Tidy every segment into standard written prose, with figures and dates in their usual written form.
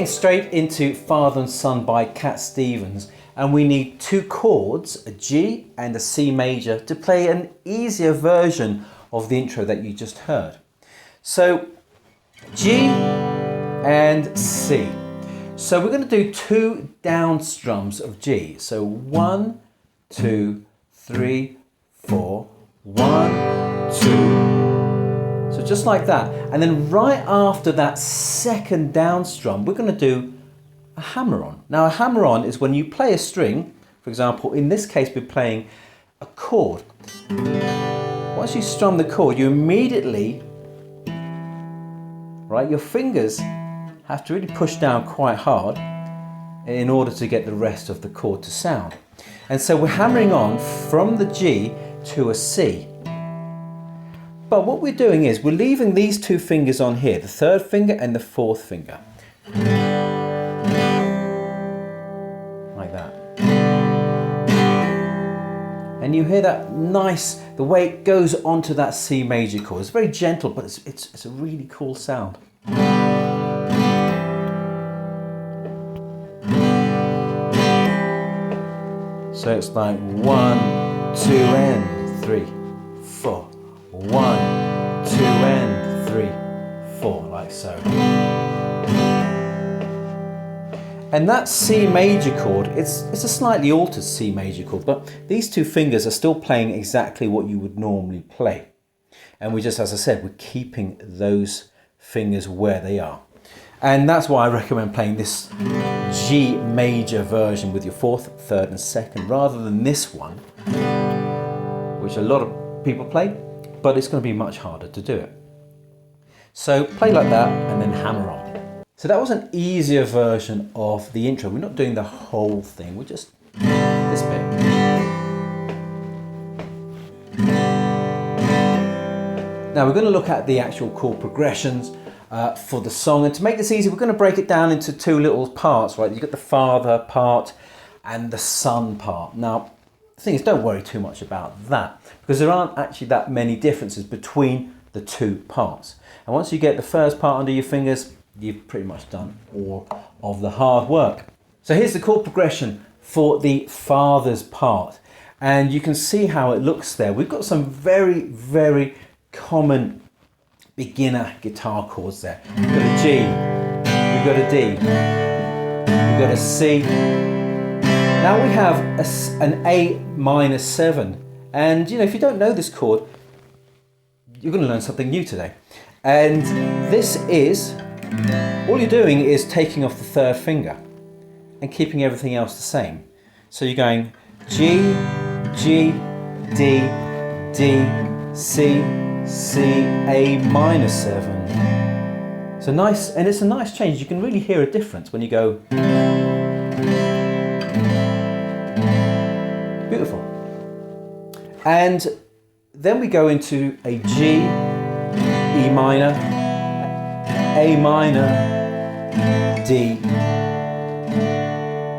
getting straight into Father and Son by Cat Stevens, and we need two chords, a G and a C major, to play an easier version of the intro that you just heard. So G and C. So we're going to do two down strums of G. So 1, 2, 3, 4, 1, 2. So just like that. And then right after that second down strum, we're going to do a hammer-on. Now a hammer-on is when you play a string, for example, in this case we're playing a chord. Once you strum the chord, you immediately, right, your fingers have to really push down quite hard in order to get the rest of the chord to sound. And so we're hammering on from the G to a C. But what we're doing is we're leaving these two fingers on here, the third finger and the fourth finger. Like that. And you hear that nice, the way it goes onto that C major chord. It's very gentle, but it's a really cool sound. So it's like 1, 2 and 3, 4. 1, 2 and 3, 4, like so. And that C major chord, it's a slightly altered C major chord, but these two fingers are still playing exactly what you would normally play. And we just, as I said, we're keeping those fingers where they are. And that's why I recommend playing this G major version with your fourth, third and second, rather than this one, which a lot of people play, but it's going to be much harder to do it. So play like that and then hammer on. So that was an easier version of the intro. We're not doing the whole thing, we're just this bit. Now we're going to look at the actual chord progressions for the song, and to make this easy we're going to break it down into two little parts, right? You've got the Father part and the Son part. Now the thing is, don't worry too much about that, because there aren't actually that many differences between the two parts. And once you get the first part under your fingers, you've pretty much done all of the hard work. So here's the chord progression for the Father's part. And you can see how it looks there. We've got some very, very common beginner guitar chords there. We've got a G, we've got a D, we've got a C. Now we have an A minor 7, and you know, if you don't know this chord, you're going to learn something new today. And this is, all you're doing is taking off the third finger and keeping everything else the same. So you're going G, G, D, D, C, C, A minor 7. So nice, and it's a nice change. You can really hear a difference when you go. Beautiful. And then we go into a G, E minor, A minor, D,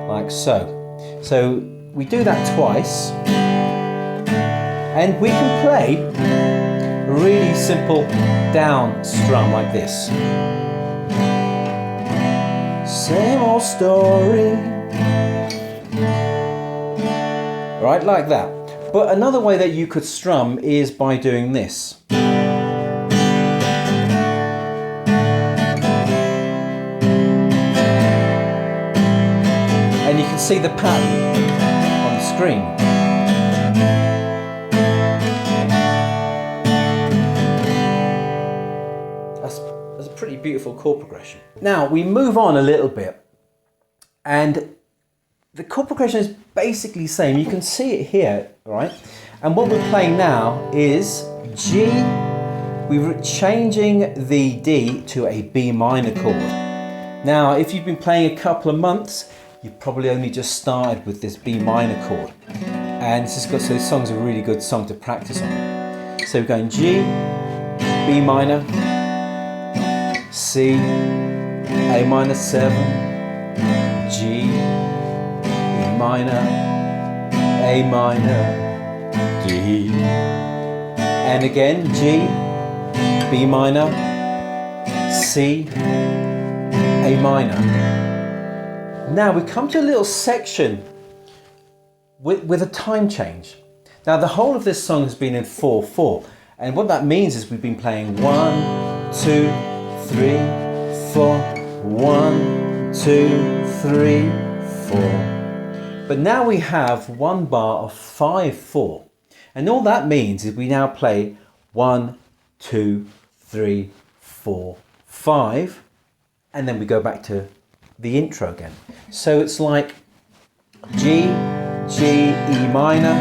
like so. So we do that twice, and we can play a really simple down strum like this. Same old story. Right, like that. But another way that you could strum is by doing this. And you can see the pattern on the screen. That's a pretty beautiful chord progression. Now we move on a little bit, and the chord progression is basically the same. You can see it here, right? And what we're playing now is G. We're changing the D to a B minor chord. Now, if you've been playing a couple of months, you've probably only just started with this B minor chord. And so this song's a really good song to practice on. So we're going G, B minor, C, A minor 7, G, E minor, A minor, D, and again G, B minor, C, A minor. Now we come to a little section with a time change. Now the whole of this song has been in 4/4, and what that means is we've been playing 1, 2, 3, 4, 1, 2, 3, 4. But now we have one bar of 5/4, and all that means is we now play 1, 2, 3, 4, 5, and then we go back to the intro again. So it's like G, G, E minor,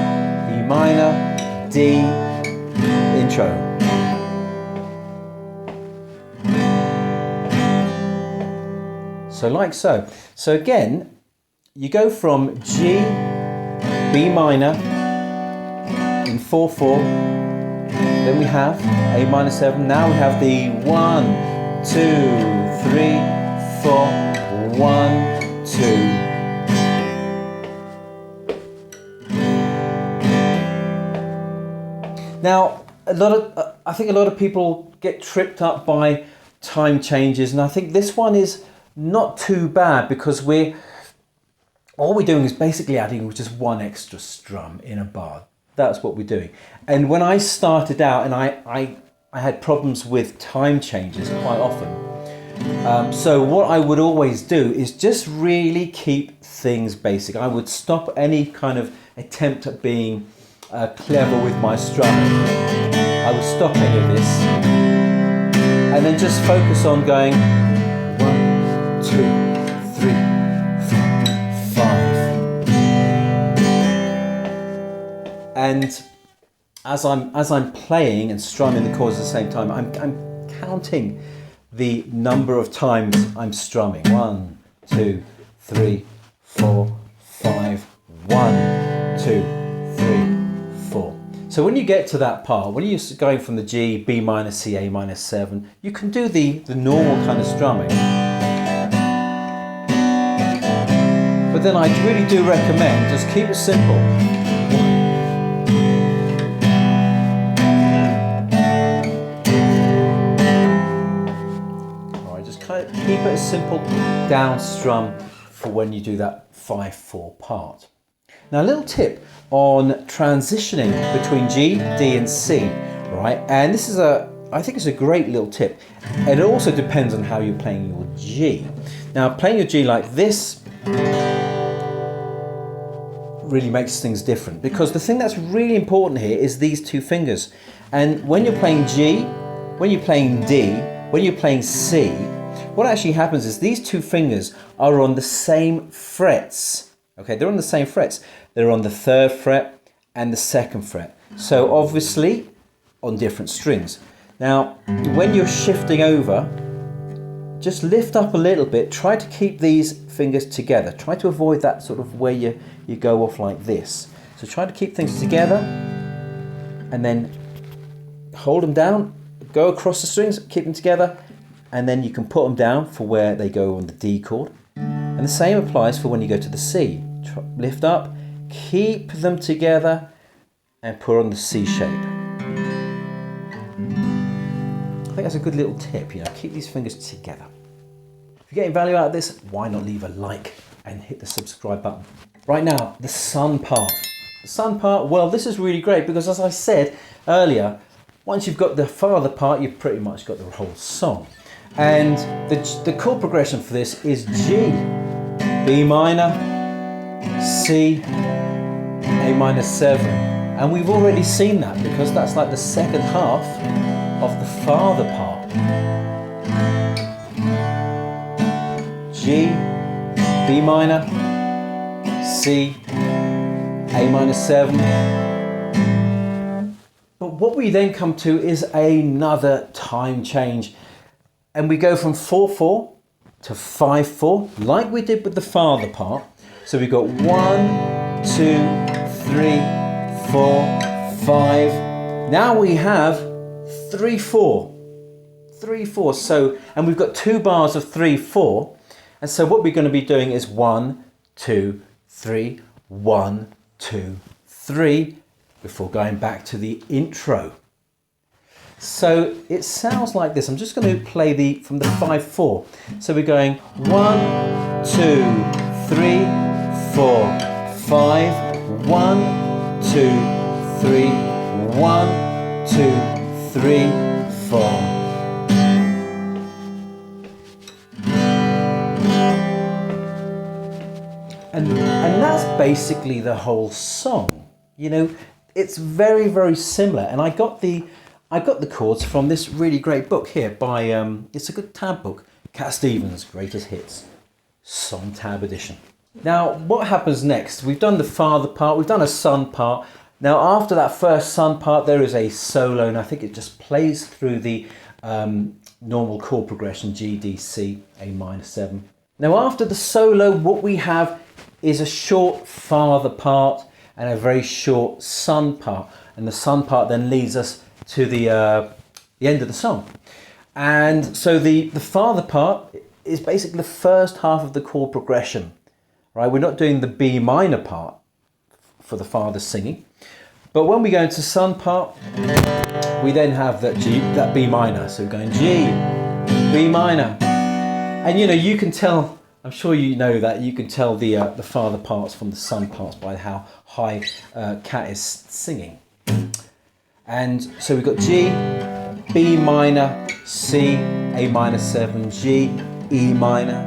D, intro. So like so. So again, you go from G, B minor in 4/4, then we have A minor 7, now we have the 1, 2, 3, 4, 1, 2. Now, I think a lot of people get tripped up by time changes, and I think this one is not too bad because all we're doing is basically adding just one extra strum in a bar. That's what we're doing. And when I started out, and I had problems with time changes quite often. So what I would always do is just really keep things basic. I would stop any kind of attempt at being clever with my strumming. I would stop any of this and then just focus on going 1, 2, 3, 4, 5. And as I'm playing and strumming the chords at the same time, I'm counting the number of times I'm strumming. 1, 2, 3, 4, 5. 1, 2, 3, 4. So when you get to that part, when you're going from the G, B minor, C, A minor 7, you can do the normal kind of strumming. But then I really do recommend just keep it simple. Alright, just kind of keep it a simple down strum for when you do that 5/4 part. Now a little tip on transitioning between G, D and C, right? And this is I think it's a great little tip. And it also depends on how you're playing your G. Now playing your G like this really makes things different because the thing that's really important here is these two fingers. And when you're playing G, when you're playing D, when you're playing C, what actually happens is these two fingers are on the same frets. Okay, they're on the same frets. They're on the 3rd fret and the 2nd fret. So obviously on different strings. Now, when you're shifting over, just lift up a little bit. Try to keep these fingers together. Try to avoid that sort of where you go off like this. So try to keep things together and then hold them down, go across the strings, keep them together, and then you can put them down for where they go on the D chord. And the same applies for when you go to the C. Lift up, keep them together, and put on the C shape. I think that's a good little tip, keep these fingers together. If you're getting value out of this, why not leave a like and hit the subscribe button. Right now, the sun part. The sun part, well, this is really great because as I said earlier, once you've got the father part, you've pretty much got the whole song. And the chord progression for this is G, B minor, C, A minor 7. And we've already seen that because that's like the second half of the father part. G, B minor, C, A minor 7. But what we then come to is another time change. And we go from 4/4 to 5/4, like we did with the father part. So we've got 1, 2, 3, 4, 5. Now we have 3/4. 3/4. So, and we've got 2 bars of 3/4. And so what we're going to be doing is 1, 2, 3, 1, 2, 3, before going back to the intro. So it sounds like this. I'm just going to play from the 5/4. So we're going 1, 2, 3, 4, 5, 1, 2, 3, 1, 2, 3, 4. And that's basically the whole song. You know, it's very, very similar. And I got the chords from this really great book here by, it's a good tab book, Cat Stevens' Greatest Hits, Song Tab Edition. Now, what happens next? We've done the father part, we've done a son part. Now, after that first son part, there is a solo, and I think it just plays through the normal chord progression, G, D, C, A minor 7. Now, after the solo, what we have is a short father part and a very short son part. And the son part then leads us to the end of the song. And so the father part is basically the first half of the chord progression, right? We're not doing the B minor part for the father singing. But when we go into son part, we then have that B minor. So we're going G, B minor. And you know, you can tell, I'm sure you know that, you can tell the father parts from the son parts by how high Cat is singing. And so we've got G, B minor, C, A minor 7, G, E minor,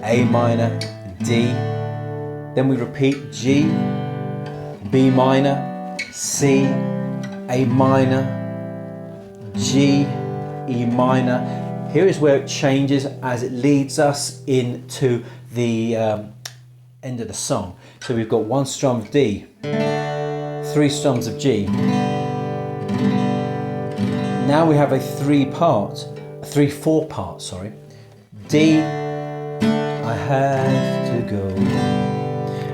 A minor, D. Then we repeat G, B minor, C, A minor, G, E minor. Here is where it changes as it leads us into the end of the song. So we've got 1 strum of D, 3 strums of G. Now we have a 3/4 part, sorry. D, I have to go.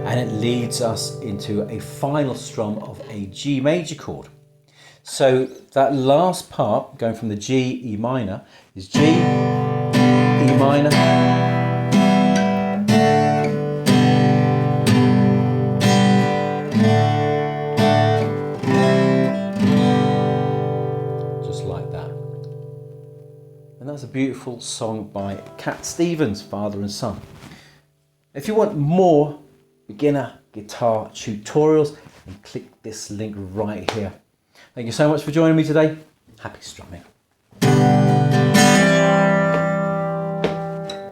And it leads us into a final strum of a G major chord. So that last part, going from the G, E minor, is G, E minor, just like that. And that's a beautiful song by Cat Stevens, father and son. If you want more beginner guitar tutorials, then click this link right here. Thank you so much for joining me today. Happy strumming.